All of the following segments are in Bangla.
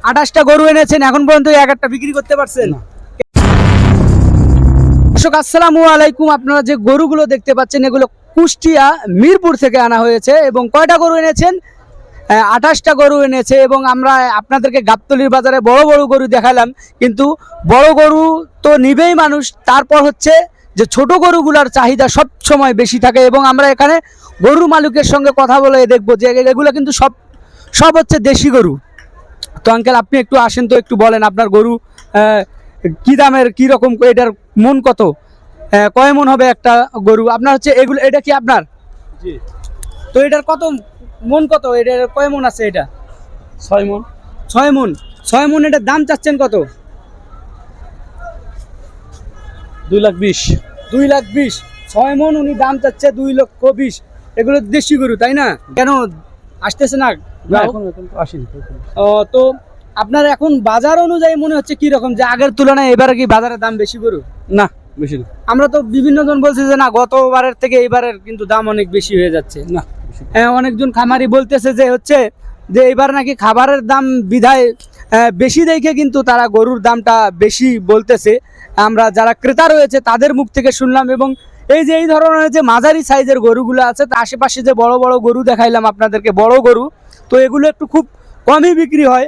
28টা গরু এনেছেন, এখন পর্যন্ত এক একটা বিক্রি করতে পারছেন? দর্শক আসসালামু আলাইকুম, আপনারা যে গরুগুলো দেখতে পাচ্ছেন এগুলো কুষ্টিয়া মিরপুর থেকে আনা হয়েছে। এবং কয়টা গরু এনেছেন? 28টা গরু এনেছে। এবং আমরা আপনাদেরকে গাবতলীর বাজারে বড় বড় গরু দেখালাম, কিন্তু বড় গরু তো নিবেই মানুষ, তারপর হচ্ছে যে ছোট গরুগুলোর চাহিদা সব সময় বেশি থাকে। এবং আমরা এখানে গরুর মালিকের সঙ্গে কথা বলে দেখবো যে এগুলো কিন্তু সব হচ্ছে দেশি গরু। তো আঙ্কেল আপনি একটু আসেন তো, একটু বলেন আপনার গরু কি দামের, কি রকম, এটার মন কত, কয় মন হবে একটা গরু আপনার হচ্ছে এগুলো? এটা কি আপনার? জি। তো এটার কত মন, কত এটার কয় মন আছে? এটা 6 মণ। 6 মন। 6 মন। এটার দাম চাচ্ছেন কত? 2,20,000। 2,20,000। 6 মন উনি দাম চাচ্ছে 2,20,000। এগুলো দেশি গরু তাই না? কেন আসতেছে না? এখন তো আসেনি। তো আপনার এখন বাজার অনুযায়ী মনে হচ্ছে কি রকম, যে আগের তুলনায় এবারে কি বাজারের দাম বেশি গরু? না, বেশি না। আমরা তো বিভিন্ন জন বলছে যে না, গতবারের থেকে এইবারের কিন্তু দাম অনেক বেশি হয়ে যাচ্ছে। না, অনেকজন খামারি বলতেছে যে হচ্ছে যে এবার নাকি খাবারের দাম বিধায় বেশি দেখে কিন্তু তারা গরুর দামটা বেশি বলতেছে। আমরা যারা ক্রেতা রয়েছে তাদের মুখ থেকে শুনলাম। এবং এই যে এই ধরনের যে মাঝারি সাইজের গরুগুলো আছে, তার আশেপাশে যে বড় বড় গরু দেখাইলাম আপনাদেরকে, বড় গরু, তো এগুলো একটু খুব কমই বিক্রি হয়।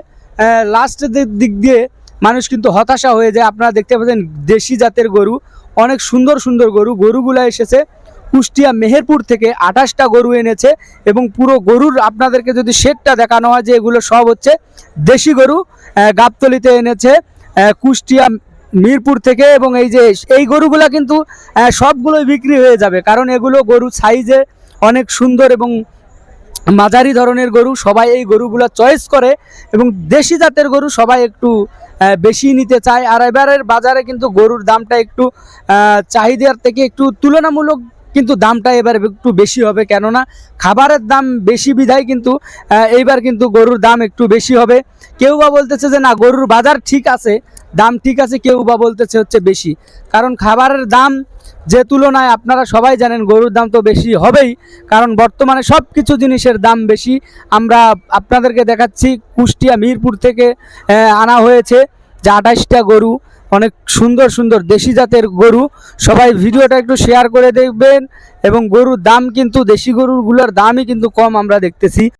লাস্টের দিক দিয়ে মানুষ কিন্তু হতাশা হয়ে যায়। আপনারা দেখতে পাচ্ছেন দেশি জাতের গরু, অনেক সুন্দর সুন্দর গরুগুলো এসেছে কুষ্টিয়া মেহেরপুর থেকে। 28টা গরু এনেছে। এবং পুরো গরুর আপনাদেরকে যদি শেডটা দেখানো হয়, যে এগুলো সব হচ্ছে দেশি গরু, গাবতলীতে এনেছে কুষ্টিয়া মিরপুর থেকে। এবং এই গরুগুলা কিন্তু সবগুলোই বিক্রি হয়ে যাবে, কারণ এগুলো গরু সাইজে অনেক সুন্দর এবং মাঝারি ধরনের গরু। সবাই এই গরুগুলো চয়েস করে এবং দেশি জাতের গরু সবাই একটু বেশি নিতে চায়। আর এবারের বাজারে কিন্তু গরুর দামটা একটু চাহিদার থেকে একটু তুলনামূলক কিন্তু দামটা এবার একটু বেশি হবে, কেননা খাবারের দাম বেশি বিধায় কিন্তু এইবার কিন্তু গরুর দাম একটু বেশি হবে। কেউ বা বলতেছে যে না, গরুর বাজার ঠিক আছে, দাম ঠিক আছে, কেউ বা বলতেছে হচ্ছে বেশি। কারণ খাবারের দাম যে তুলনায় আপনারা সবাই জানেন গরুর দাম তো বেশি হবেই, কারণ বর্তমানে সব কিছু জিনিসের দাম বেশি। আমরা আপনাদেরকে দেখাচ্ছি কুষ্টিয়া মিরপুর থেকে আনা হয়েছে যে 28টা গরু, অনেক সুন্দর সুন্দর দেশি জাতের গরু। সবাই ভিডিওটা একটু শেয়ার করে দেখবেন। এবং গরুর দাম কিন্তু দেশি গরুগুলোর দামই কিন্তু কম আমরা দেখতেছি।